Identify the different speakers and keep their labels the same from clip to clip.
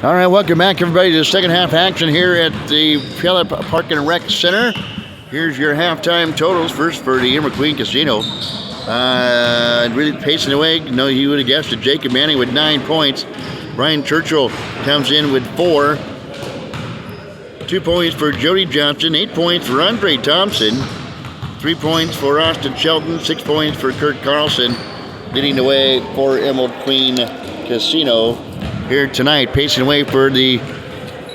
Speaker 1: All right, welcome back, everybody, to the second half action here at the Pella Park and Rec Center. Here's your halftime totals. First for the Bremerton Casino. Really pacing away. No, you would have guessed it. Jacob Manning with 9 points. Brian Churchill comes in with 4. 2 points for Jody Johnson. 8 points for Andre Thompson. 3 points for Austin Shelton. 6 points for Kurt Carlson. Leading the way for Emerald Queen Casino here tonight. Pacing away for the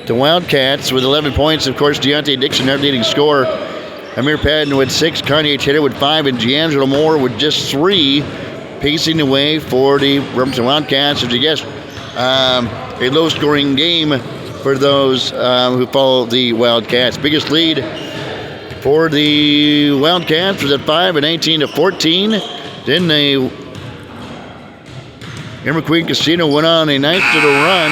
Speaker 1: Wildcats with 11 points. Of course, Deontay Dixon, our leading scorer. Amir Padden with 6. Kanye Taylor with 5. And D'Angelo Moore with just 3. Pacing the way for the Bremerton Wildcats. As you guessed, a low-scoring game for those who follow the Wildcats. Biggest lead for the Wildcats was at 5 and 18 to 14. Then the Bremerton Casino went on a nice little run.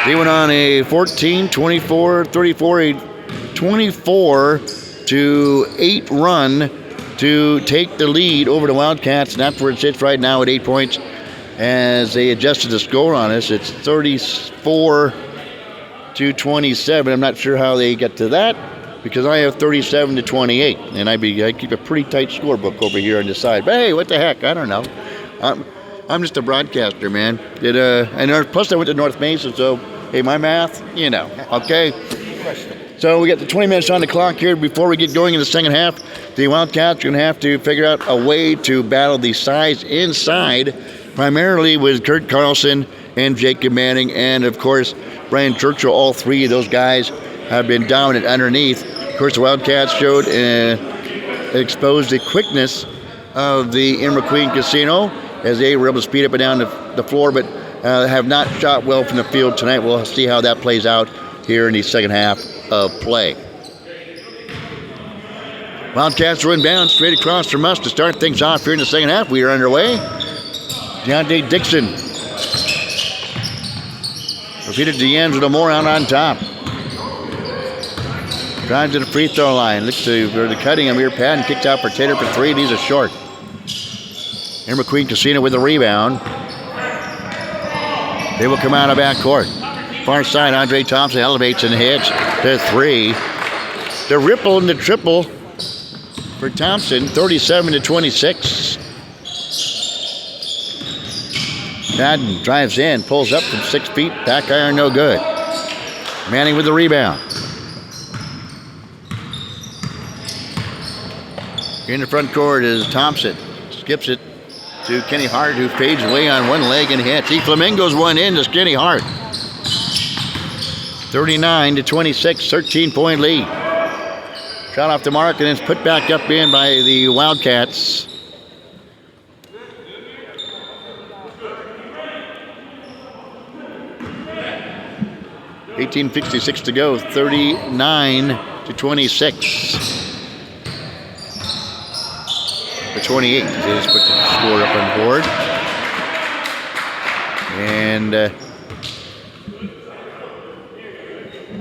Speaker 1: They went on a 24-8 run to take the lead over the Wildcats, and that's where it sits right now at 8 points. As they adjusted the score on us, it's 34-27. I'm not sure how they get to that, because I have 37-28, and I keep a pretty tight scorebook over here on the side. But hey, what the heck? I don't know. I'm just a broadcaster, man. Plus I went to North Mason, so hey, my math, okay. So we got the 20 minutes on the clock here before we get going in the second half. The Wildcats are going to have to figure out a way to battle the size inside, primarily with Kurt Carlson and Jacob Manning, and of course Brian Churchill. All three of those guys have been dominant underneath. Of course, the Wildcats showed exposed the quickness of the Bremerton Casino as they were able to speed up and down the floor, but have not shot well from the field tonight. We'll see how that plays out here in the second half of play. Wildcats are inbound straight across from us to start things off here in the second half. We are underway. Deontay Dixon defeated D'Angelo Moore out on top. Drives to the free throw line. Looks to the cutting. Amir Padden kicks out for Taylor for 3. These are short. Bremerton Casino with the rebound. They will come out of backcourt. Far side, Andre Thompson elevates and hits to 3. The ripple and the triple for Thompson, 37-26. Padden drives in, pulls up from 6 feet. Back iron, no good. Manning with the rebound. In the front court is Thompson. Skips it to Kenny Hart, who fades away on one leg and hits. He flamingos one in to Kenny Hart. 39-26, 13-point lead. Shot off the mark and it's put back up in by the Wildcats. $18:56 to go, 39-26. The 28. They just put the score up on the board. And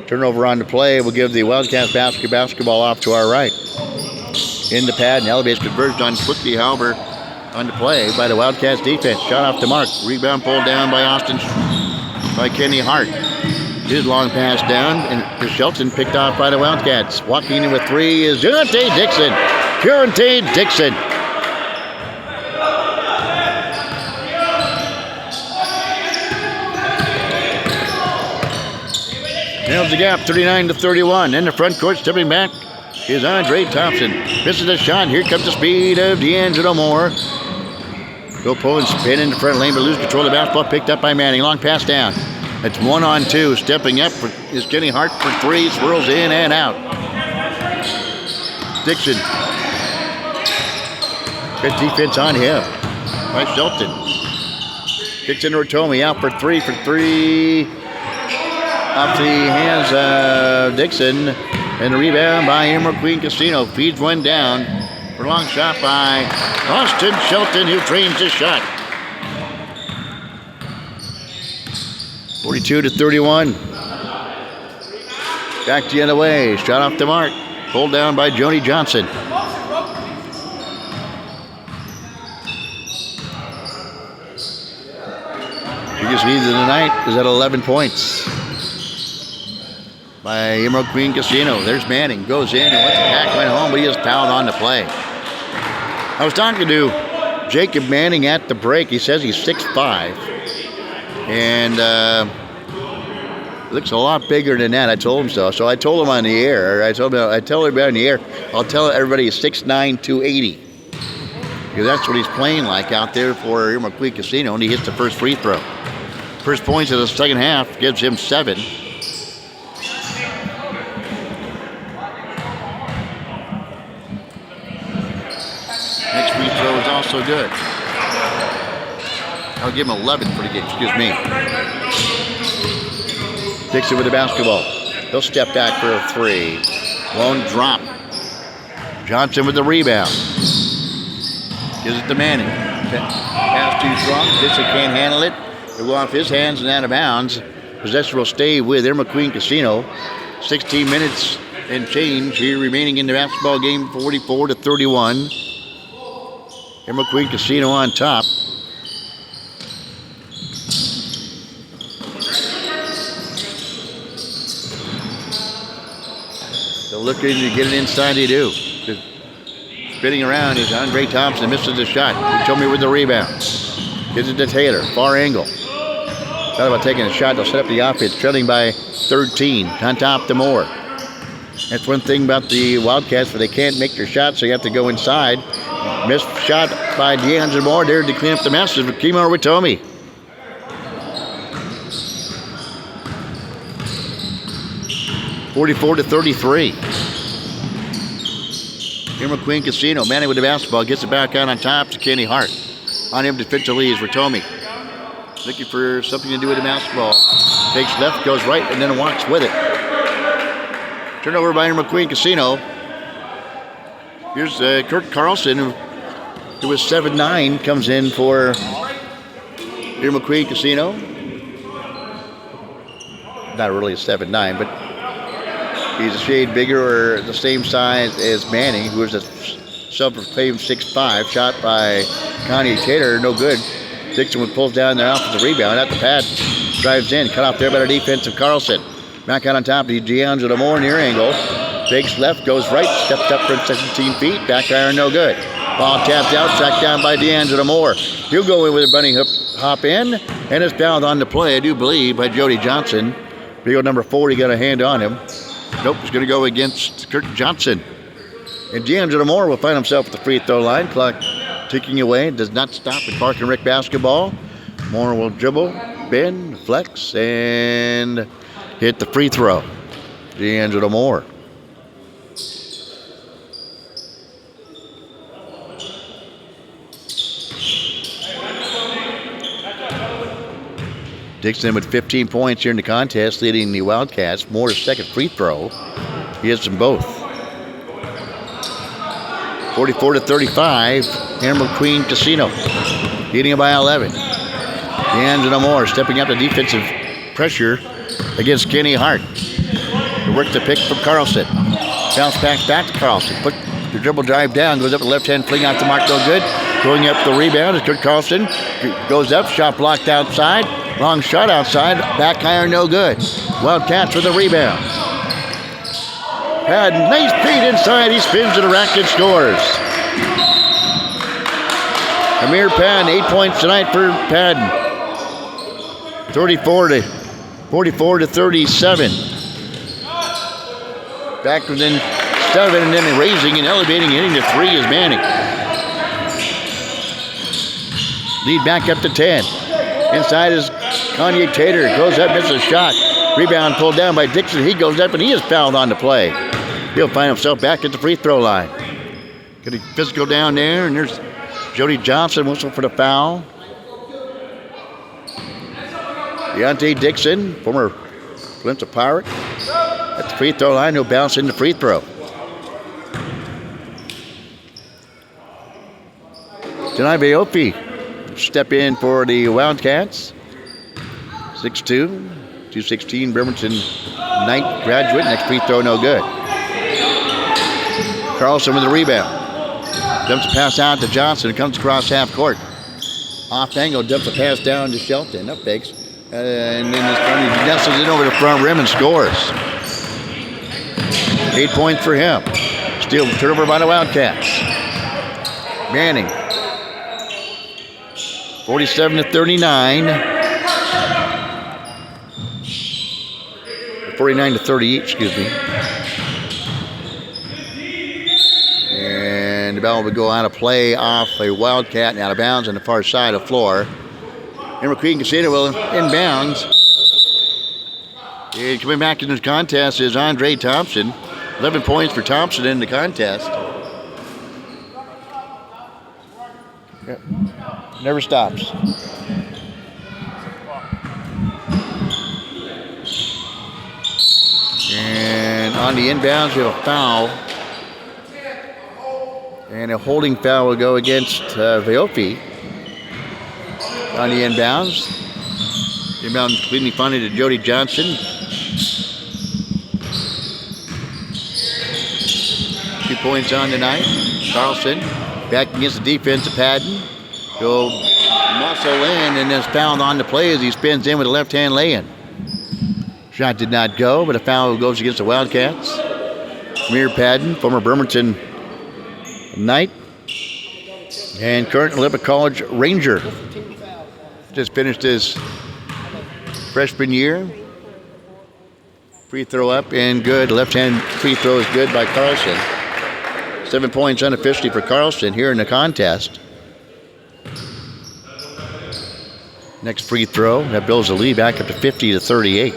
Speaker 1: turnover on the play will give the Wildcats basketball off to our right. In the pad, and elevates conversion on quickly, however, on the play by the Wildcats defense. Shot off the mark. Rebound pulled down by Kenny Hart. His long pass down, and Shelton picked off by the Wildcats. Walking in with 3 is Deontay Dixon. Deontay Dixon. Nails the gap, 39-31. In the front court, stepping back is Andre Thompson. Misses the shot. Here comes the speed of D'Angelo Moore. Go pull and spin in the front lane, but lose control of the basketball. Picked up by Manning. Long pass down. It's 1-on-2. Stepping up is Kenny Hart for 3. Swirls in and out. Dixon. Good defense on him by Shelton. Dixon or Tomey out for 3 off the hands of Dixon. And the rebound by Bremerton Casino. Feeds one down. For a long shot by Austin Shelton, who trains his shot. 42-31. Back the other way. Shot off the mark. Pulled down by Jody Johnson. Biggest lead of the night is at 11 points by Emerald Queen Casino. There's Manning, goes in, and once the pack went home, but he just fouled on the play. I was talking to Jacob Manning at the break. He says he's 6'5", and looks a lot bigger than that. I told him so. So I told him on the air. I tell everybody on the air. I'll tell everybody he's 6'9", 280. Because that's what he's playing like out there for Emerald Queen Casino, and he hits the first free throw. First points of the second half gives him 7. Next free throw is also good. I'll give him 11 for the game. Excuse me. Dixon with the basketball. He'll step back for a 3. Won't drop. Johnson with the rebound. Gives it to Manning. Pass too strong. Dixon can't handle it. It'll go off his hands and out of bounds. Possession will stay with Emerald Queen Casino. 16 minutes and change here remaining in the basketball game. 44-31. Emerald Queen Casino on top. They're looking to get it inside. They do. Spinning around is Andre Thompson. Misses the shot. He told me with the rebound. Gives it to Taylor. Far angle. Thought about taking a shot. They'll set up the offense. Trailing by 13. On top to Moore. That's one thing about the Wildcats, where they can't make their shots, so you have to go inside. Missed shot by DeAndre Moore there to clean up the mess. Kimo with Tommy. (44-33). Emerald Queen Casino. Manning with the basketball. Gets it back out on top to Kenny Hart. On him defensively is Ratomi. Looking for something to do with the basketball. Takes left, goes right, and then walks with it. Turnover by Emerald Queen Casino. Here's Kurt Carlson, who was 7'9", comes in for Emerald Queen Casino. Not really a 7'9", but he's a shade bigger or the same size as Manning, who is a self-proclaimed 6'5", shot by Connie Taylor, no good. Dixon pulls down there off the rebound at the pad, drives in, cut off there by the defensive Carlson. Back out on top, DeAndre Moore near angle. Fakes left, goes right, stepped up for 17 feet, back iron no good. Ball tapped out, tracked down by DeAndre Moore. He'll go in with a bunny hop in, and is fouled on the play, I do believe, by Jody Johnson. Big number 4, he got a hand on him. Nope, it's going to go against Kurt Johnson. And DeAndre Moore will find himself at the free throw line. Clock ticking away. Does not stop at Park and Rec basketball. Moore will dribble, bend, flex, and hit the free throw. DeAndre Moore. Dixon with 15 points here in the contest, leading the Wildcats. Moore's second free throw. He hits them both. 44-35, Emerald Queen Casino, leading by 11. DeAndre Moore stepping up the defensive pressure against Kenny Hart. He worked the pick from Carlson. Bounce back to Carlson. Put the dribble drive down, goes up the left-hand fling out the mark, no good. Going up the rebound is Kurt Carlson. Goes up, shot blocked outside. Long shot outside, back iron no good. Wildcats with a rebound. Pad, nice feed inside, he spins to the rack and scores. Amir Pad, 8 points tonight for Pad. 44-37. Back within 7 and then raising and elevating, hitting the 3 is Manning. Lead back up to 10. Inside is Kanye Tater. Goes up, misses a shot. Rebound pulled down by Dixon. He goes up and he is fouled on the play. He'll find himself back at the free throw line. Getting physical down there, and there's Jody Johnson whistle for the foul. Deontay Dixon, former Glimpse of Pirate, at the free throw line. He'll bounce in the free throw. Denai Bayopi step in for the Wildcats. 6'2", 216 Bremerton Knight graduate. Next free throw, no good. Carlson with the rebound. Dumps a pass out to Johnson. Comes across half court. Off angle, dumps a pass down to Shelton. Up fakes. And then he nestles it over the front rim and scores. 8 points for him. Still turnover by the Wildcats. Manning. 47-39. 49-38, excuse me. And the ball would go out of play off a Wildcat and out of bounds on the far side of the floor. And McQueen Casino will inbounds. And coming back in this contest is Andre Thompson. 11 points for Thompson in the contest. Yep. Never stops. And on the inbounds, we have a foul. And a holding foul will go against Viofi. On the inbounds. Inbound completely funded to Jody Johnson. 2 points on tonight. Carlson back against the defense of Padden. Go muscle in and is fouled on the play as he spins in with a left-hand lay-in. Shot did not go, but a foul goes against the Wildcats. Amir Padden, former Bremerton Knight and current Olympic College Ranger. Just finished his freshman year. Free throw up and good. Left-hand free throw is good by Carlson. 7 points unofficially for Carlson here in the contest. Next free throw, that builds the lead back up to 50-38.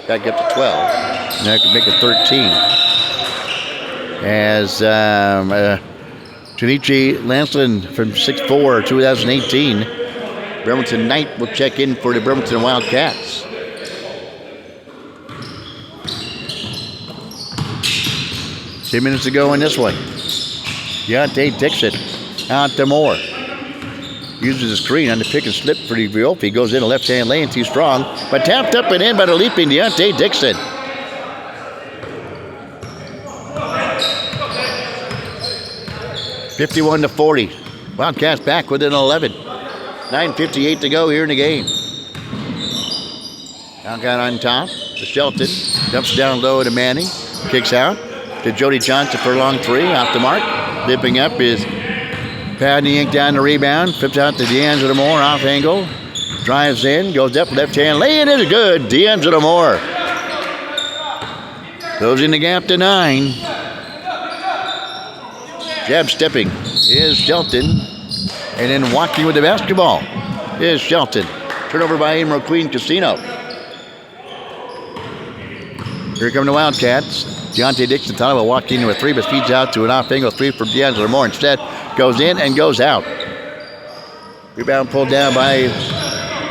Speaker 1: Back up to 12. Now I can make it 13. As Janichi Lanslin from 6'4", 2018. Bremerton Knight will check in for the Bremerton Wildcats. Two minutes to go in this one. Deontay Dixon out to Moore. Uses the screen on the pick and slip for the Viofi. Goes in a left-hand lane, too strong. But tapped up and in by the leaping Deontay Dixon. (51-40). Wildcats back within 11. 9:58 to go here in the game. Wildcat on top to Shelton. Dumps down low to Manning. Kicks out to Jody Johnson for a long three. Off the mark. Dipping up is Padden Yank down the rebound. Flips out to D'Angelo Moore. Off angle. Drives in. Goes up left hand. Lay-in is good. D'Angelo Moore. Closing the gap to 9. Jab stepping is Shelton. And then walking with the basketball is Shelton. Turnover by Emerald Queen Casino. Here come the Wildcats. Deontay Dixon thought about walking into a three, but feeds out to an off-angle three for D'Angelo Moore. Instead, goes in and goes out. Rebound pulled down by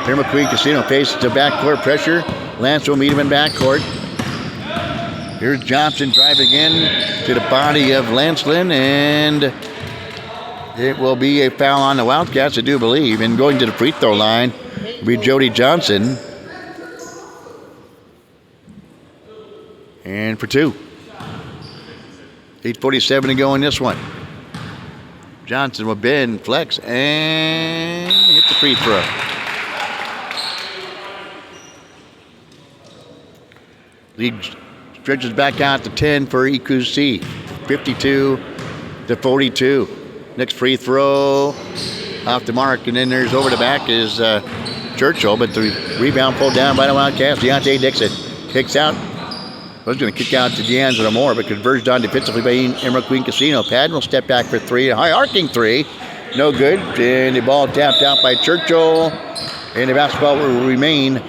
Speaker 1: Emerald Queen Casino. Faces the backcourt pressure. Lance will meet him in backcourt. Here's Johnson driving in to the body of Lanslin, and it will be a foul on the Wildcats, I do believe. And going to the free throw line will be Jody Johnson. And for two. 8:47 to go in this one. Johnson will bend, flex, and hit the free throw. Lead stretches back out to 10 for EQC. 52-42. Next free throw off the mark, and then there's over the back is Churchill, but the rebound pulled down by the Wildcats. Deontay Dixon kicks out. Was going to kick out to D'Angelo Moore, but converged on defensively by Emerald Queen Casino. Padden will step back for three. A high arcing three. No good. And the ball tapped out by Churchill. And the basketball will remain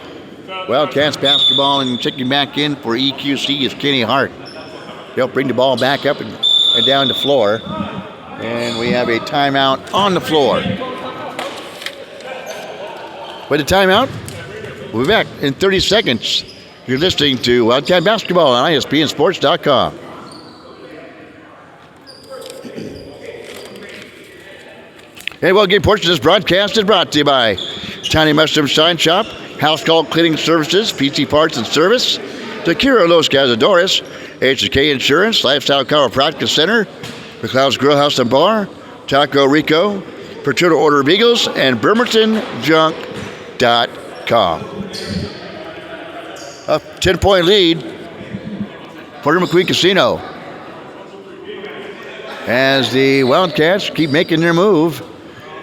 Speaker 1: Wildcats basketball, and checking back in for EQC is Kenny Hart. They'll bring the ball back up and down the floor. And we have a timeout on the floor. With a timeout, we'll be back in 30 seconds. You're listening to Wildcat Basketball on ISPNSports.com. And well, game portion of this broadcast is brought to you by Tiny Mushroom Sign Shop, House Call Cleaning Services, PC Parts and Service, Takira Los Cazadores, HK Insurance, Lifestyle Chiropractic Center, McLeod's Grill House and Bar, Taco Rico, for to order of Eagles and BremertonJunk.com. A 10-point lead for McQueen Casino as the Wildcats keep making their move.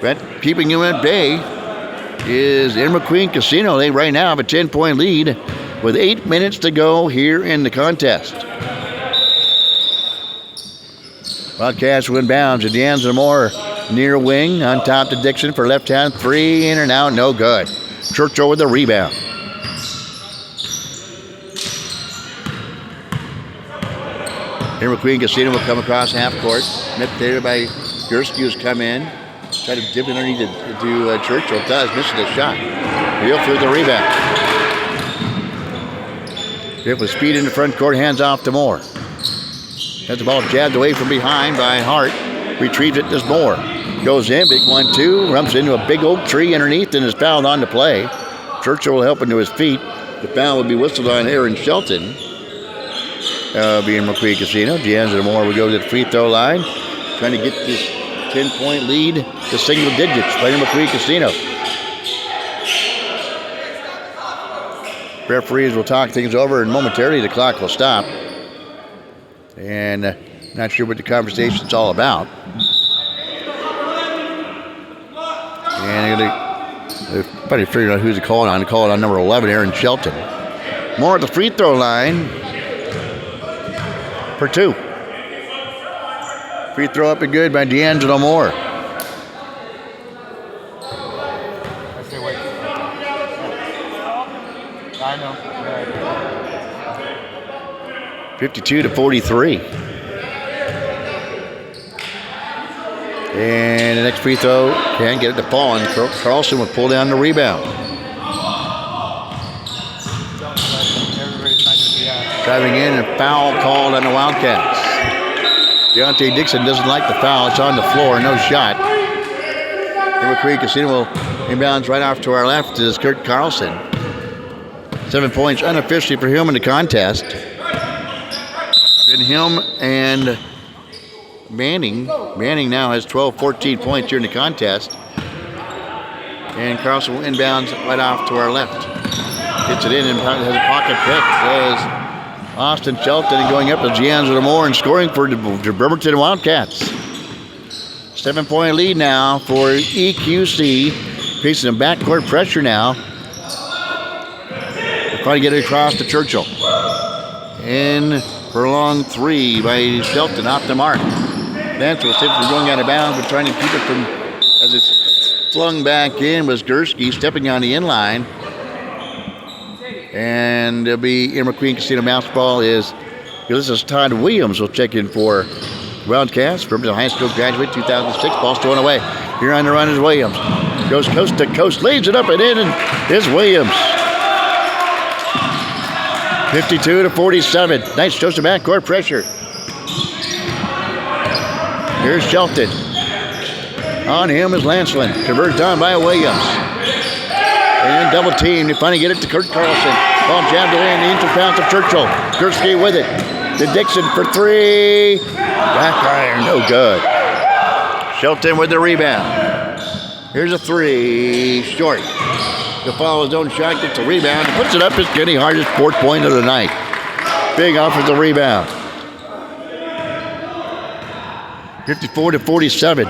Speaker 1: But keeping them at bay is McQueen Casino. They right now have a 10-point lead with 8 minutes to go here in the contest. Wildcats win bounds. D'Angelo Moore near wing on top to Dixon for left hand. 3 in and out, no good. Churchill with the rebound. Here McQueen Casino will come across half court. Nipped there by Gursky, who's come in. Try to dip it underneath to Churchill. Does, misses the shot. He'll through the rebound. Griff with speed in the front court, hands off to Moore. Has the ball jabbed away from behind by Hart. Retrieves it as Moore. Goes in, big 1-2, rumps into a big oak tree underneath and is fouled on the play. Churchill will help him to his feet. The foul will be whistled on Aaron Shelton. Being McQueen Casino. D'Angelo Moore will go to the free throw line. Trying to get this 10-point lead to single digits. Playing McQueen Casino. Referees will talk things over and momentarily the clock will stop. And not sure what the conversation's all about. And they're probably figuring out who's calling on. They call it on number 11, Aaron Shelton. Moore at the free throw line for 2. Free throw up and good by D'Angelo Moore. 52-43. And the next free throw can't get it to fall, and Carlson will pull down the rebound. Driving in and foul called on the Wildcats. Deontay Dixon doesn't like the foul. It's on the floor, no shot. McQueen Casino will inbounds right off to our left is Kurt Carlson. 7 points unofficially for him in the contest. Been him and Manning. Manning now has 14 points here in the contest. And Carlson will inbounds right off to our left. Gets it in and has a pocket pick. As Austin Shelton going up to D'Angelo Moore and scoring for the Bremerton Wildcats. 7-point lead now for EQC. Facing some backcourt pressure now. They're trying to get it across to Churchill. In for a long 3 by Shelton off the mark. Lance was simply going out of bounds, but trying to keep it from, as it's flung back in, was Gursky stepping on the inline. And it'll be in McQueen Casino bounce ball is, this is Todd Williams will check in for Wildcats from the high school graduate, 2006. Ball stolen away. Here on the run is Williams. Goes coast to coast, leads it up and in, and is Williams. 52-47. Nice dose of backcourt pressure. Here's Shelton. On him is Lancelin. Converted on by Williams. And double team. They finally get it to Kurt Carlson. Ball jabbed away in the inter-bounce of Churchill. Gursky with it. To Dixon for 3. Back iron, no good. Shelton with the rebound. Here's a 3. Short. To follow his own shot, gets a rebound, and puts it up. It's Kenny Hart's 4th point of the night. Big offensive rebound. 54-47.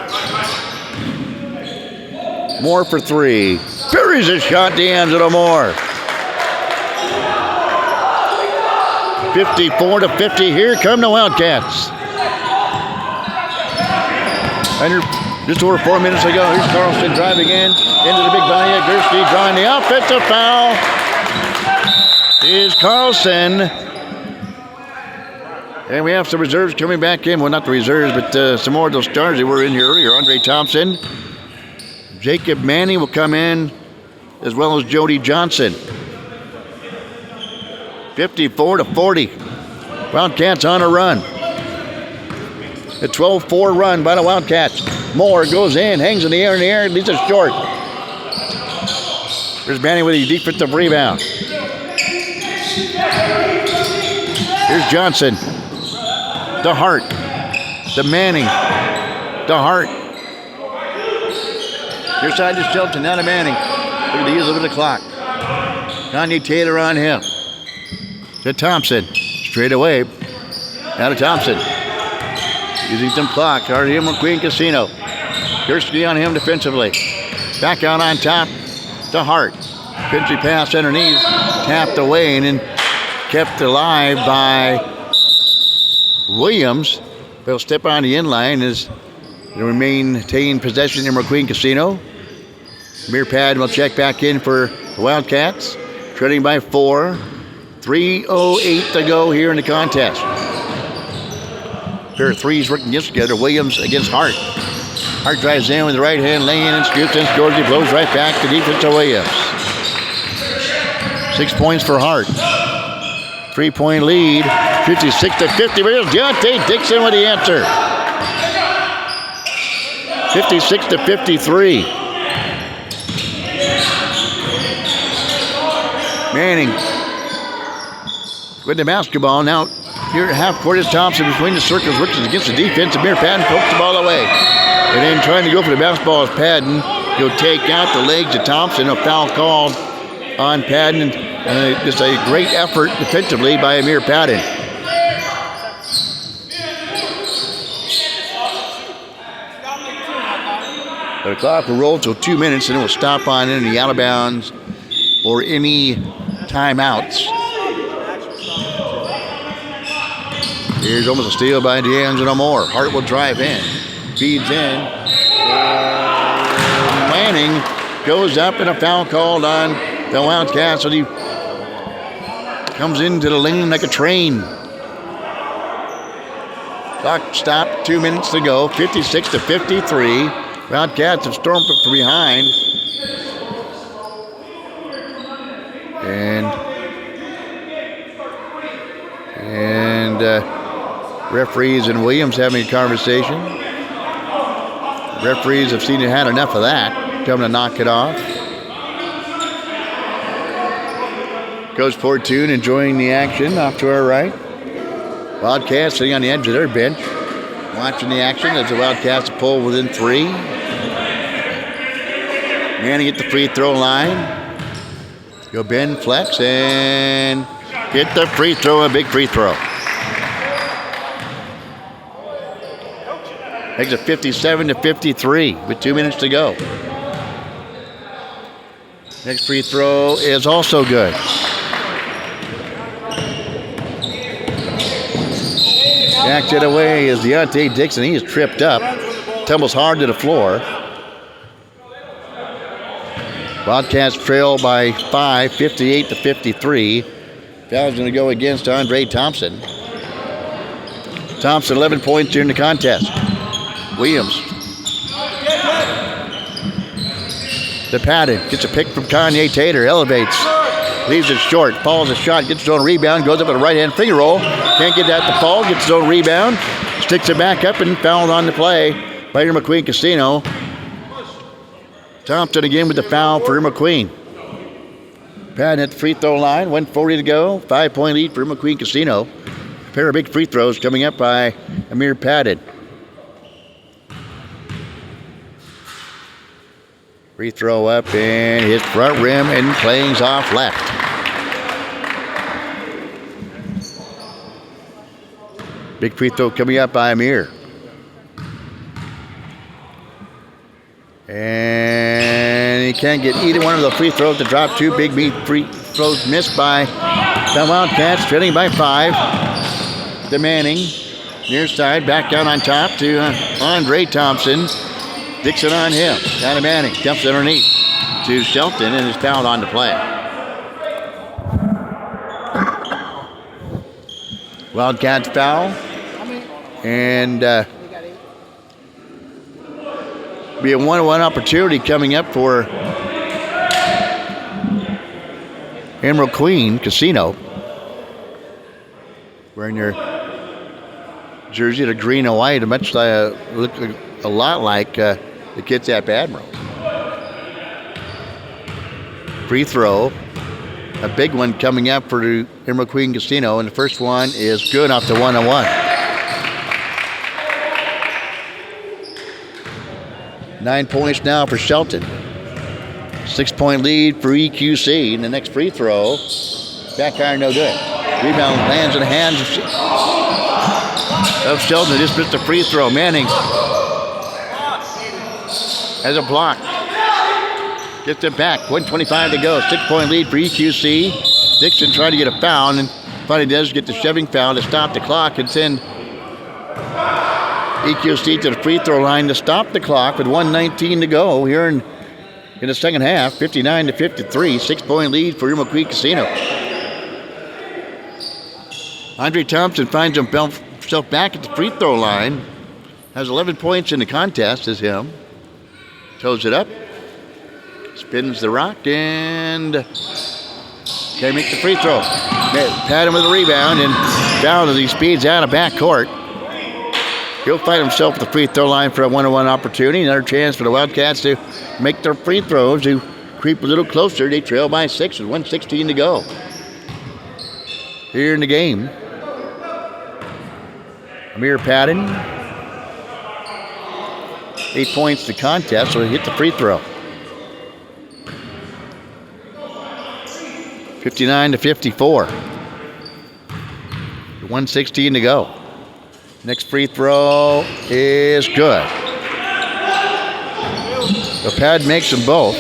Speaker 1: Moore for 3. Buries a shot, D'Angelo Moore. 54-50. Here come the Wildcats. Under just over 4 minutes ago, here's Carlson driving in into the big body of Gursky, drawing the offensive foul. Is Carlson. And we have some reserves coming back in. Well, not the reserves, but some more of those stars that were in here earlier. Andre Thompson. Jacob Manning will come in, as well as Jody Johnson. 54-40. Wildcats on a run. A 12-4 run by the Wildcats. Moore goes in, hangs in the air, leads it short. Here's Manning with a defensive rebound. Here's Johnson. To Hart. To Manning. To Hart. Your side is Shelton, now to Manning. Look at the use of the clock. Kanye Taylor on him. To Thompson. Straight away. Now to Thompson. Using some clock. RDM McQueen Casino. Gursky on him defensively. Back out on top to Hart. Country pass underneath. Tapped away and then kept alive by Williams. They'll step on the inline as they maintain possession in McQueen Casino. Amir Padden will check back in for the Wildcats. Trailing by 4. 3:08 to go here in the contest. Pair of threes working against together. Williams against Hart. Hart drives in with the right hand lane and scoops and scores. He blows right back to defense to Williams. 6 points for Hart. 3-point lead. 56-50. Here's Deontay Dixon with the answer. 56-53. Manning with the basketball. Now here at half court is Thompson between the circles, works against the defense. Amir Padden pokes the ball away. And then trying to go for the basketball is Padden. He'll take out the legs of Thompson. A foul called on Padden. And just a great effort defensively by Amir Padden. The clock will roll till 2 minutes and it will stop on any out of bounds or any timeouts. Here's almost a steal by D'Angelo Moore. Hart will drive in. Feeds in. Manning goes up and a foul called on the Wildcats. So he comes into the lane like a train. Clock stopped. 2 minutes to go. 56-53. Wildcats have stormed from behind. And referees and Williams having a conversation. Referees have seen it, had enough of that. Coming to knock it off. Coach Fortune enjoying the action off to our right. Wildcats sitting on the edge of their bench, watching the action as the Wildcats pull within 3. Manning at the free throw line. Go bend, flex, and hit the free throw, a big free throw. Makes it 57-53 with 2 minutes to go. Next free throw is also good. Jacks it away is Deontay Dixon. He is tripped up. Tumbles hard to the floor. Wildcats trail by 5, 58-53. Foul's going to go against Andre Thompson. Thompson, 11 points during the contest. Williams. The Padden gets a pick from Kanye Taylor. Elevates. Leaves it short. Falls a shot. Gets his own rebound. Goes up with a right-hand finger roll. Can't get that to fall. Gets his own rebound. Sticks it back up and fouled on the play by McQueen Casino. Thompson again with the foul for McQueen. Padden at the free throw line. 1:40 to go. 5-point lead for McQueen Casino. A pair of big free throws coming up by Amir Padden. Free throw up and hits front rim and clings off left. Big free throw coming up by Amir. And he can't get either one of the free throws to drop. 2 big free throws missed by the Wildcats, trailing by 5. To Manning, near side, back down on top to Andre Thompson. Dixon on him, down to Manning, dumps underneath to Shelton and is fouled on the play. Wildcats foul, and be a 1-on-1 opportunity coming up for Emerald Queen Casino. Wearing your jersey, the green and white, much look a lot like the kids at Admiral. Free throw, a big one coming up for Emerald Queen Casino, and the first one is good off the 1-on-1. 9 points now for Shelton. 6-point lead for EQC. And the next free throw, back iron, no good. Rebound lands in the hands of Shelton. Just missed a free throw. Manning has a block. Gets it back. 1:25 to go. 6-point lead for EQC. Dixon trying to get a foul, and finally does get the shoving foul to stop the clock and send EQC to the free throw line to stop the clock with 1:19 to go here in the second half. 59-53. 6-point lead for McQueen Casino. Andre Thompson finds himself back at the free throw line. Has 11 points in the contest as him. Toes it up. Spins the rock and can't make the free throw. Patton with a rebound and down as he speeds out of backcourt. He'll find himself at the free throw line for a one-on-one opportunity. Another chance for the Wildcats to make their free throws, to creep a little closer. They trail by 6 with 1:16 to go here in the game. Amir Patton, 8 points to contest, so he hit the free throw. 59-54. 1:16 to go. Next free throw is good. The pad makes them both.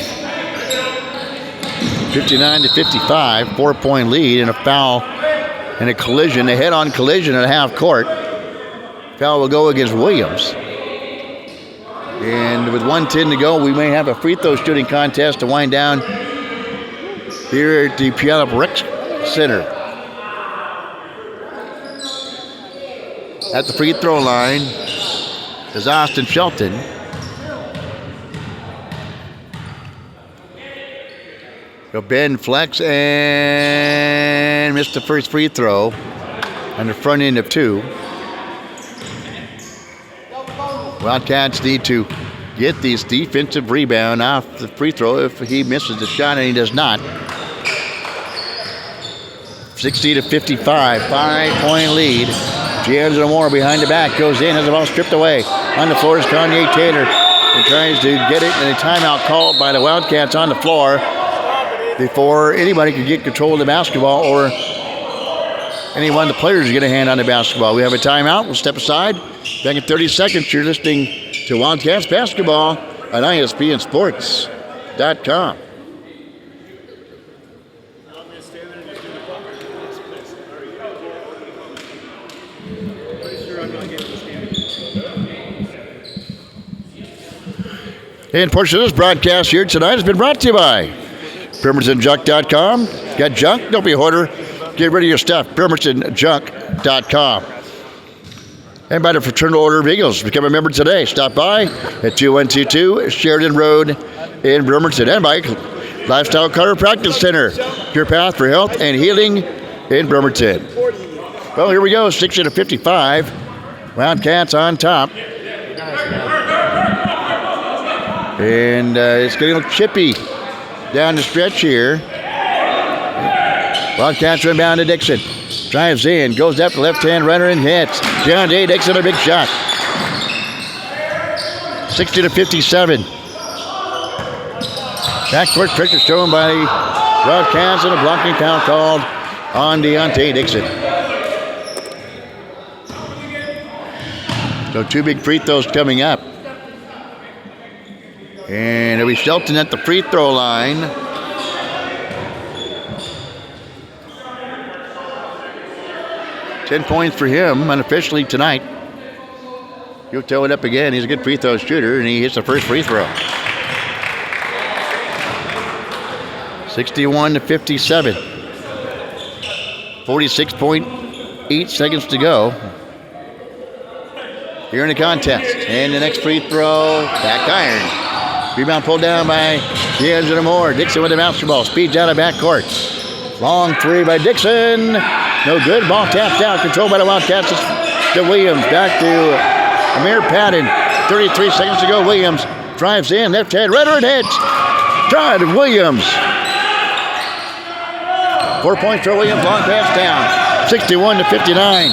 Speaker 1: 59-55, 4-point lead, and a foul and a collision, a head-on collision at half court. Foul will go against Williams. And with 1:10 to go, we may have a free throw shooting contest to wind down here at the Puyallup Rec Center. At the free throw line is Austin Shelton. So Ben flex and missed the first free throw on the front end of 2. Wildcats need to get this defensive rebound off the free throw if he misses the shot, and he does not. 60-55, 5-point lead. Gianzano Moore behind the back, goes in, has the ball stripped away. On the floor is Kanye Taylor. He tries to get it, and a timeout called by the Wildcats on the floor before anybody could get control of the basketball or any one of the players get a hand on the basketball. We have a timeout. We'll step aside. Back in 30 seconds, you're listening to Wildcats basketball on ISBNsports.com. And portion of this broadcast here tonight has been brought to you by BremertonJunk.com. Got junk? Don't be a hoarder. Get rid of your stuff. BremertonJunk.com. And by the Fraternal Order of Eagles. Become a member today. Stop by at 2122 Sheridan Road in Bremerton. And by Lifestyle Chiropractic Center. Your path for health and healing in Bremerton. Well, here we go. 60-55. Wildcats on top. And it's getting a little chippy down the stretch here. Wildcats inbound to Dixon. Drives in, goes up the left-hand runner and hits. John Day Dixon, a big shot. 60-57. Backcourt pressure shown by the Wildcats and a blocking foul called on Deontay Dixon. So 2 big free throws coming up. And it'll be Shelton at the free throw line. $10 points for him unofficially tonight. He'll toe it up again. He's a good free throw shooter, and he hits the first free throw. 61-57. 46.8 seconds to go here in the contest. And the next free throw, back iron. Rebound pulled down by D'Angelo Moore. Dixon with the basketball. Speeds out of backcourt. Long 3 by Dixon. No good. Ball tapped out. Controlled by the Wildcats. To Williams. Back to Amir Patton. 33 seconds to go. Williams drives in. Left hand runner and hits. Tried Williams. 4 points for Williams. Long pass down. 61-59.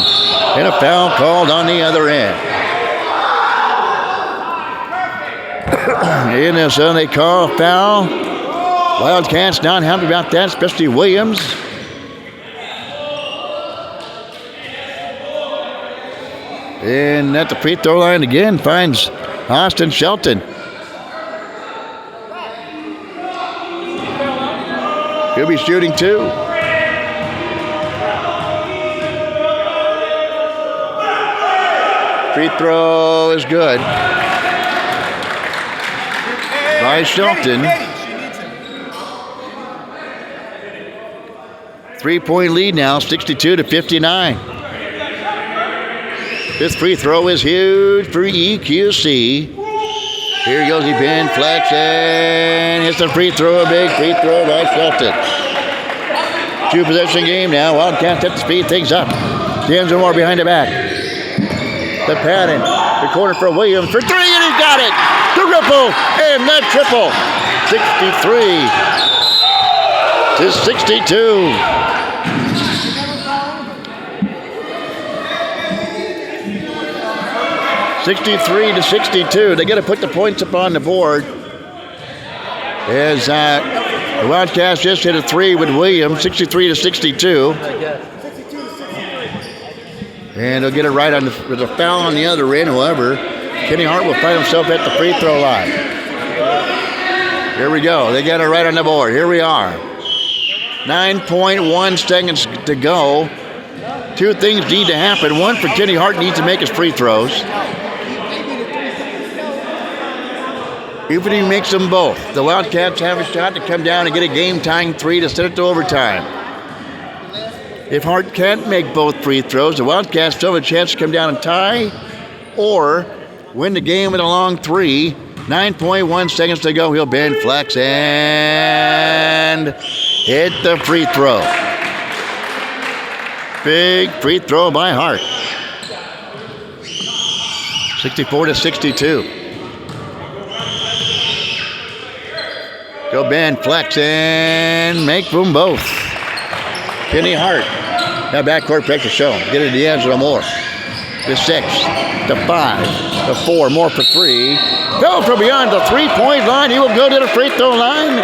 Speaker 1: And a foul called on the other end. In this zone, they call a foul. Wildcats not happy about that, especially Williams. And at the free throw line again finds Austin Shelton. He'll be shooting 2. Free throw is good by Shelton. 3-point lead now, 62-59. This free throw is huge for EQC. Here goes he Ben flex and hits the free throw, a big free throw by Shelton. 2-possession game now. Wildcats have to speed things up. James Moore behind the back. The pattern, the corner for Williams for 3, and he got it. The ripple and the triple. 63-62. 63-62. They got to put the points up on the board. As the Wildcats just hit a 3 with Williams, 63-62. And they'll get it right on with a foul on the other end. However, Kenny Hart will find himself at the free throw line. Here we go. They got it right on the board. Here we are. 9.1 seconds to go. 2 things need to happen. One, for Kenny Hart needs to make his free throws. Even if he makes them both, the Wildcats have a shot to come down and get a game-tying 3 to send it to overtime. If Hart can't make both free throws, the Wildcats still have a chance to come down and tie or win the game with a long 3. 9.1 seconds to go. He'll bend, flex, and hit the free throw. Big free throw by Hart. 64-62. Go bend, flex, and make them both. Kenny Hart. Now backcourt pressure shown. Get it to D'Angelo Moore. The 6, the 5, the 4. Moore for 3. Fell from beyond the 3-point line. He will go to the free throw line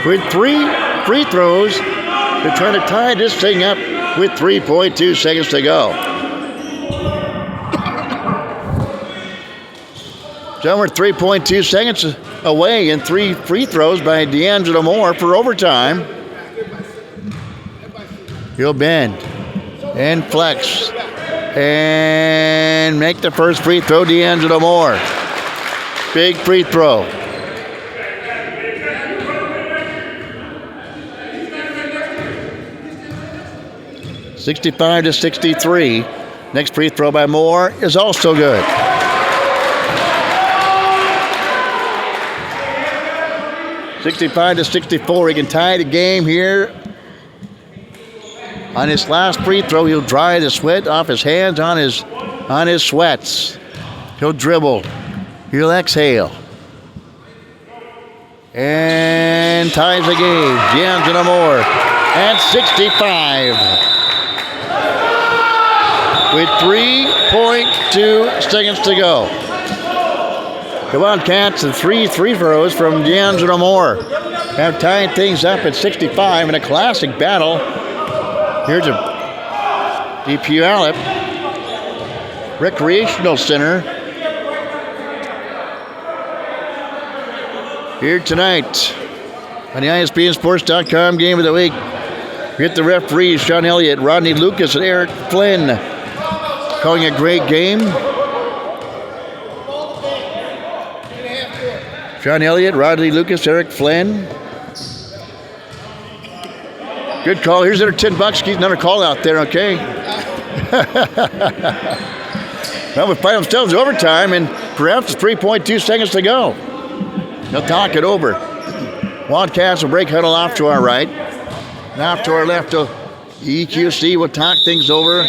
Speaker 1: with 3 free throws. They're trying to tie this thing up with 3.2 seconds to go. So we're 3.2 seconds away and 3 free throws by D'Angelo Moore for overtime. He'll bend and flex and make the first free throw, D'Angelo Moore. Big free throw. (65-63). Next free throw by Moore is also good. (65-64). He can tie the game here. On his last free throw, he'll dry the sweat off his hands on his sweats. He'll dribble. He'll exhale. And ties the game. D'Angelo Moore at 65. With 3.2 seconds to go. The Wildcats and 3 free throws from D'Angelo Moore have tied things up at 65 in a classic battle. Here's a the Puyallup Recreational Center here tonight on the ISBNsports.com Game of the Week. We get the referees, Sean Elliott, Rodney Lucas, and Eric Flynn, calling a great game. Sean Elliott, Rodney Lucas, Eric Flynn. Good call. Here's another $10. Keep another call out there, okay? Well, we find themselves overtime, and perhaps 3.2 seconds to go. They'll talk it over. Wildcats will break huddle off to our right. And off to our left, EQC will talk things over.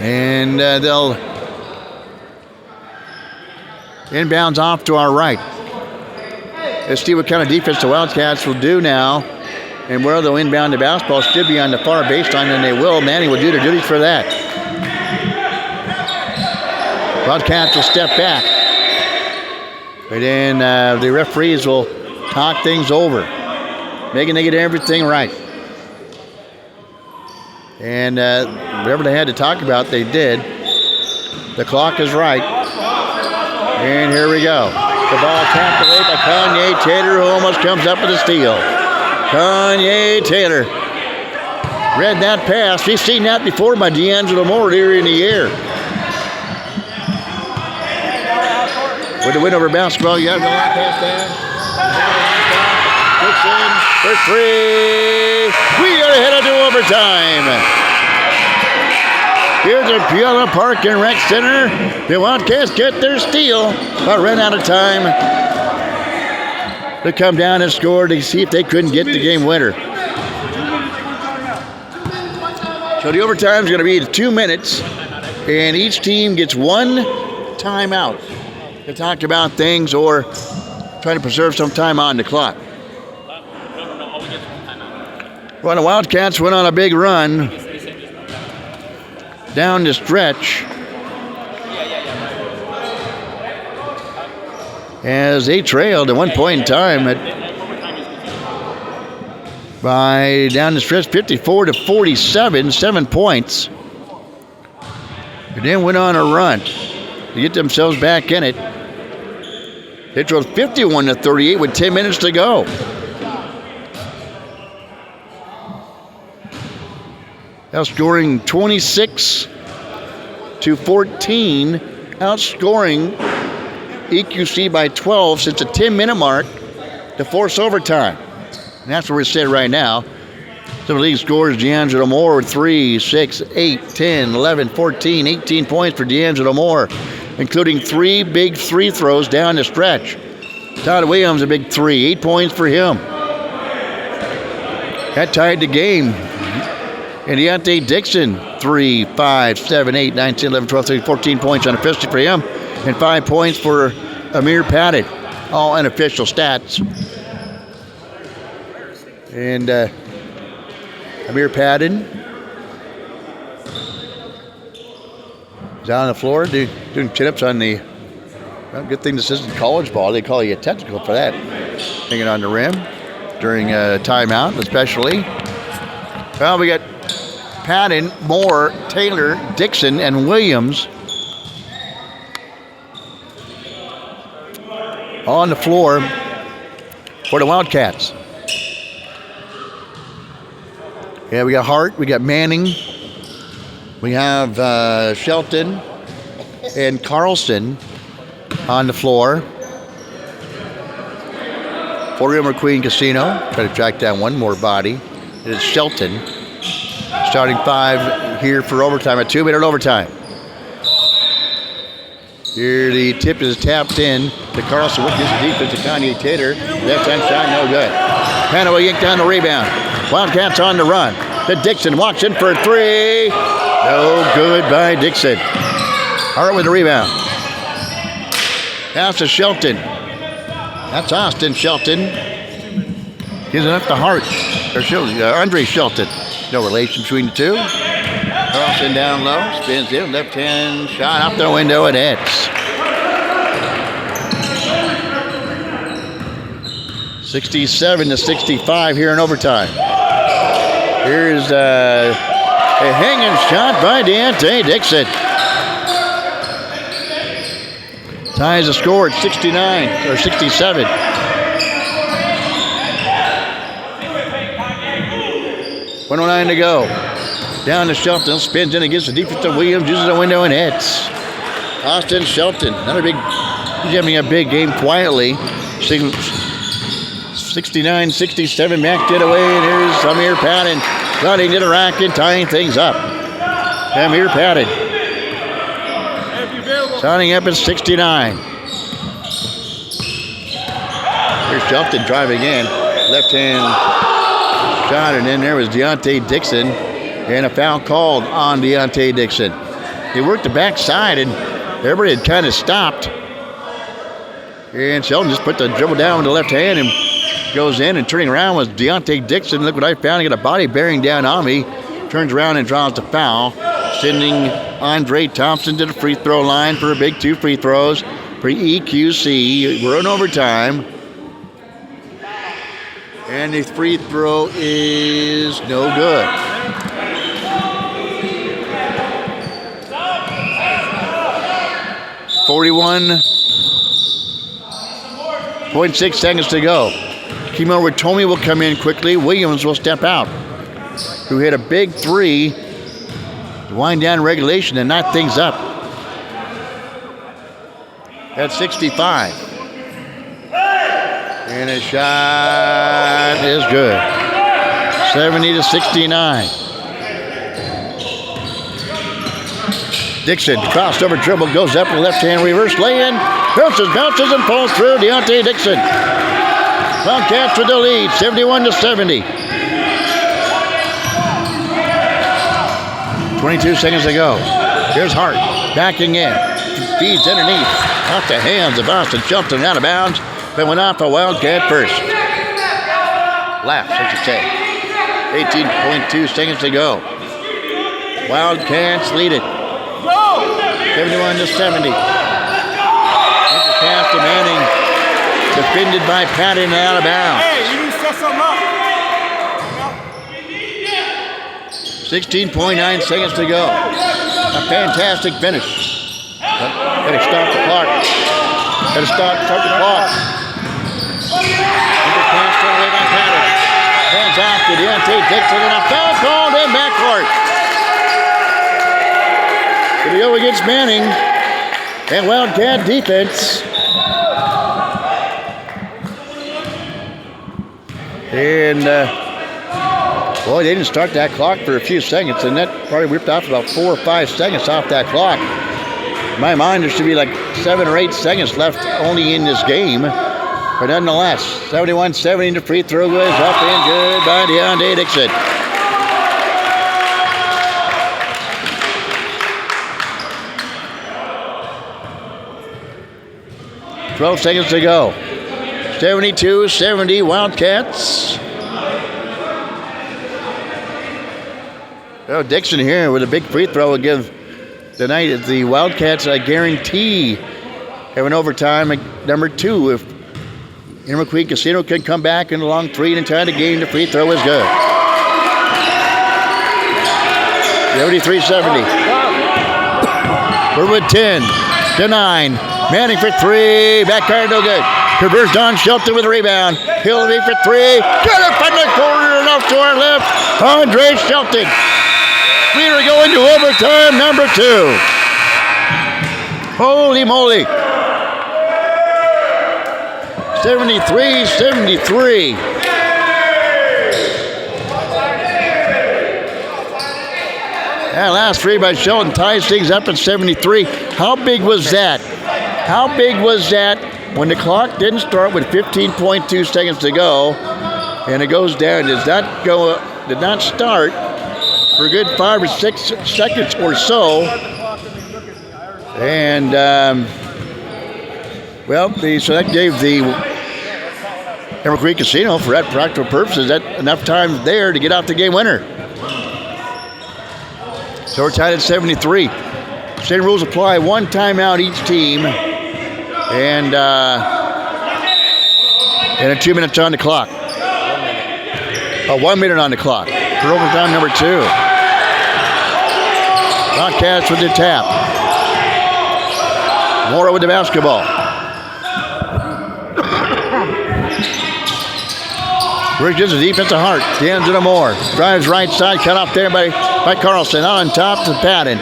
Speaker 1: And they'll inbounds off to our right. Let's see what kind of defense the Wildcats will do now. And where they'll inbound the basketball should be on the far baseline, and they will. Manning will do their duty for that. Wildcats will step back. And then the referees will talk things over, making they get everything right. And whatever they had to talk about, they did. The clock is right. And here we go. The ball tapped away by Kanye Taylor, who almost comes up with a steal. Kanye Taylor read that pass. We've seen that before by D'Angelo Moore here in the air. With the win over basketball, you have the long pass down. Dixon for three. We are headed to overtime. Here's the Puyallup Park and Rec Center. The Wildcats get their steal, but ran out of time to come down and score to see if they couldn't get the game winner. So the overtime is going to be 2 minutes, and each team gets one timeout to talk about things or try to preserve some time on the clock. Well, the Wildcats went on a big run down the stretch as they trailed at one point in time by down the stretch 54-47, 7 points. And then went on a run to get themselves back in it. They trailed 51-38 with 10 minutes to go. Outscoring 26-14, outscoring EQC by 12 since the 10-minute mark to force overtime. And that's where we're sitting right now. Some of the league scores: D'Angelo Moore, 3, 6, 8, 10, 11, 14, 18 points for D'Angelo Moore, including 3 big free throws down the stretch. Todd Williams, a big 3, 8 points for him. That tied the game. And Deontay Dixon, 3, 5, 7, 8, 9, 10, 11, 12, 13, 14 points unofficially for him, and 5 points for Amir Patton. All unofficial stats. And Amir Patton is out on the floor doing chin-ups on the, well, good thing this isn't college ball. They call you a technical for that. Hanging on the rim during a timeout, especially. Well, we got Patton, Moore, Taylor, Dixon, and Williams on the floor for the Wildcats. Yeah, we got Hart, we got Manning, we have Shelton and Carlson on the floor for Rimmer Queen Casino. Try to track down one more body. It is Shelton. Starting 5 here for overtime, a 2-minute overtime. Here the tip is tapped in to Carlson with this defense to Kanye Taylor. Left-hand shot, no good. Hannah yanked down the rebound. Wildcats on the run. The Dixon walks in for a 3. No good by Dixon. Hart with the rebound. Pass to Shelton. That's Austin Shelton. Gives it up to Hart. Or Andre Shelton. No relation between the two. Carlson down low, spins in, left hand shot out the window and hits. 67-65 here in overtime. Here's a hanging shot by Deontay Dixon. Ties the score at 67. .109 to go. Down to Shelton, spins in against the defense of Williams, uses the window and hits. Austin Shelton, he's having a big game quietly. 69-67, backed it away, and here's Amir Patton running to the rack and tying things up. Amir Patton. Signing up at 69. Here's Shelton driving in. Left hand shot, and then there was Deontay Dixon, and a foul called on Deontay Dixon. He worked the backside, and everybody had kind of stopped. And Shelton just put the dribble down with the left hand and goes in, and turning around was Deontay Dixon. Look what I found. He got a body bearing down on me. Turns around and draws the foul, sending Andre Thompson to the free throw line for a big 2 free throws for EQC. We're in overtime. And the free throw is no good. .6 seconds to go. Kimo Ratomi will come in quickly. Williams will step out, who hit a big 3 to wind down regulation and knock things up. At 65. And a shot is good. 70-69. Dixon, crossover dribble, goes up the left-hand reverse lay-in. Bounces and pulls through. Deontay Dixon. Wildcats with the lead, 71-70. 22 seconds to go. Here's Hart, backing in. Feeds underneath. Off the hands of Austin Shelton, out of bounds. But went off a Wildcat first. Left, I should say. 18.2 seconds to go. Wildcats lead it. 71-70. Pass to Manning. Defended by Patton and out of bounds.
Speaker 2: Hey, you need to set something up.
Speaker 1: 16.9 seconds to go. A fantastic finish. Gotta stop the clock. Gotta start the clock. Pass away by Patton. Hands off to Deontay Dixon and a foul called in backcourt. Gonna go against Manning and Wildcat defense. And boy, they didn't start that clock for a few seconds, and that probably ripped off about 4 or 5 seconds off that clock. In my mind, there should be like 7 or 8 seconds left only in this game. But nonetheless, 71-70, the free throw goes up and good by Deontay Dixon. $12 seconds to go. 72-70 Wildcats. Well, Dixon here with a big free throw will give tonight the Wildcats a guarantee of an overtime at number 2. If McQueen Casino can come back in a long 3 and tie the game, the free throw is good. 73-70. We're with 10-9. Manning for 3. Backhand no good. Converts Don Shelton with a rebound. Hillary for 3. Got it from the corner and off to our left. Andre Shelton. We are going to overtime number 2. Holy moly. 73-73. That last 3 by Shelton ties things up at 73. How big was that? How big was that when the clock didn't start with 15.2 seconds to go, and it goes down? Did not start for a good 5 or 6 seconds or so. And so that gave the McQueen Casino, for that practical purposes, that enough time there to get out the game winner. So we're tied at 73. Same rules apply. 1 timeout each team. And 2 minutes on the clock. 1 minute on the clock for overtime number 2. Wildcats with the tap. Mora with the basketball. Bridges the defense to Hart. D'Angelo Moore. Drives right side. Cut off there by Carlson. On top to Patton.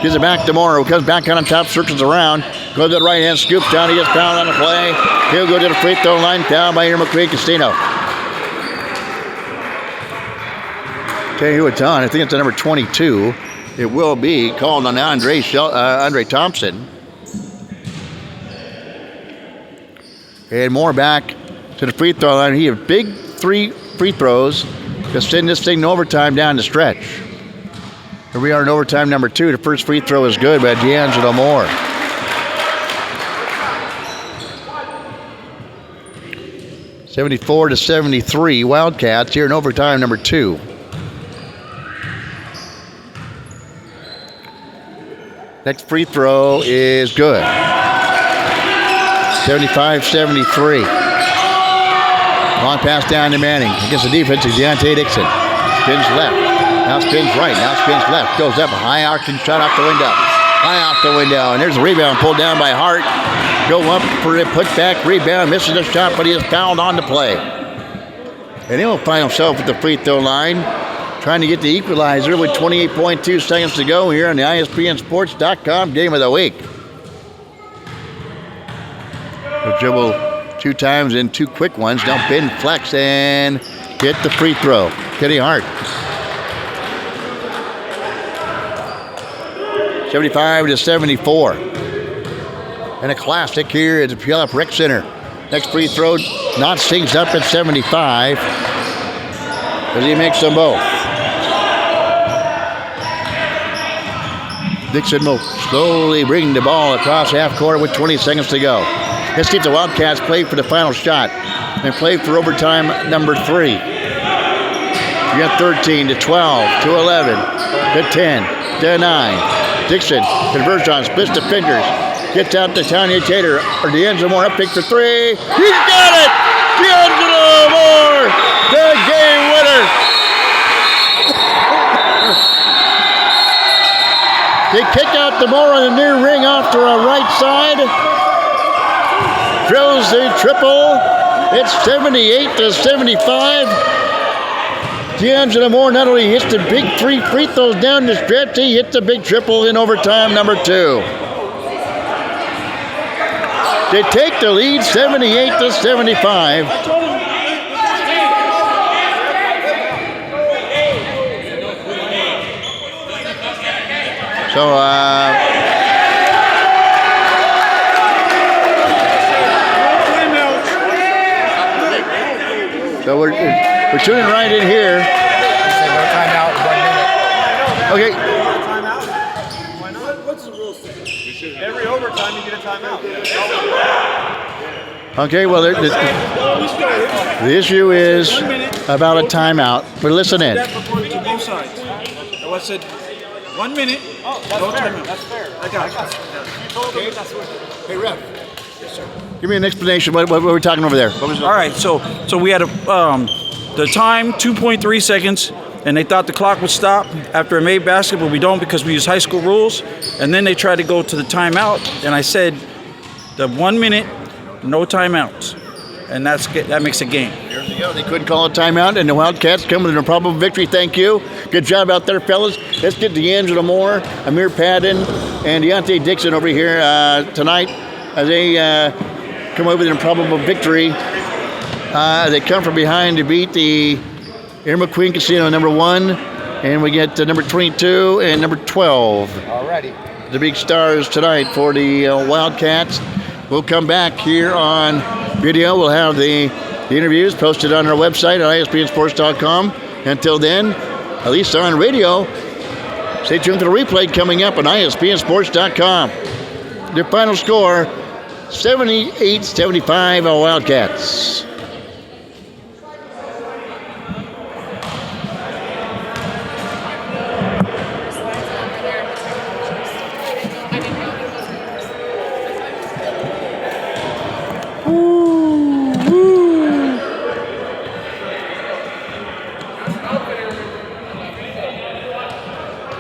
Speaker 1: Gives it back to Moore. Who comes back on top. Circles around. Goes to the right hand. Scoops down. He gets fouled on the play. He'll go to the free throw line. Fouled by McQueen Casino. Tell you who it's on. I think it's the number 22. It will be called on Andre Thompson. And Moore back to the free throw line. He had big 3 free throws to send this thing to overtime down the stretch. Here we are in overtime number 2. The first free throw is good by D'Angelo Moore. (74-73) Wildcats here in overtime number 2. Next free throw is good. 75-73. Long pass down to Manning. Against the defense is Deontay Dixon. Spins left. Now spins right. Now spins left. Goes up. High arcing shot off the window. High off the window. And there's a rebound pulled down by Hart. Go up for a putback. Rebound. Misses the shot, but he is fouled on the play. And he'll find himself at the free throw line, trying to get the equalizer with 28.2 seconds to go here on the ESPNSports.com Game of the Week. He'll dribble 2 times in 2 quick ones. Now bend, flex, and get the free throw. Kenny Hart. 75-74. And a classic here at the Puyallup Rec Center. Next free throw, not sinks up at 75. As he makes them both. Dixon will slowly bring the ball across half court with 20 seconds to go. Let's get the Wildcats play for the final shot and play for overtime number 3. You got 13 to 12 to 11 to 10 to 9. Dixon converts on splits the fingers. Gets out to Tanya Tater or D'Angelo Moore up pick for 3. He's got it! D'Angelo Moore, the game winner. They kick out the Moore on the near ring off to our right side. Drills the triple. It's 78-75. D'Angelo Moore not only hits the big 3 free throws down the stretch, he hits the big triple in overtime number 2. They take the lead 78-75. So we're tuning right in here.
Speaker 2: No timeout, 1 minute.
Speaker 1: Okay.
Speaker 3: Timeout? Why not? What's the rule say? Every overtime you get a timeout.
Speaker 1: Okay, well, the issue is about a timeout. But listen in.
Speaker 3: That before to both sides. I said 1 minute. Oh, no timeout. That's fair. I got it. Okay.
Speaker 2: Hey, ref.
Speaker 1: Give me an explanation. What were we talking over there? What was
Speaker 3: All right. So we had the time 2.3 seconds, and they thought the clock would stop after a made basket, but we don't because we use high school rules. And then they tried to go to the timeout, and I said the 1 minute, no timeouts, and that makes a game.
Speaker 1: There we go. They couldn't call a timeout, and the Wildcats come with an improbable victory. Thank you. Good job out there, fellas. Let's get D'Angelo Moore, Amir Padden, and Deontay Dixon over here tonight as they come over with an improbable victory. They come from behind to beat the Air McQueen Casino number 1, and we get number 22 and number 12.
Speaker 2: Alrighty.
Speaker 1: The big stars tonight for the Wildcats. We'll come back here on video. We'll have the interviews posted on our website at ESPNSports.com. Until then, at least on radio, stay tuned to the replay coming up on ESPNSports.com. The final score, 78-75 Wildcats.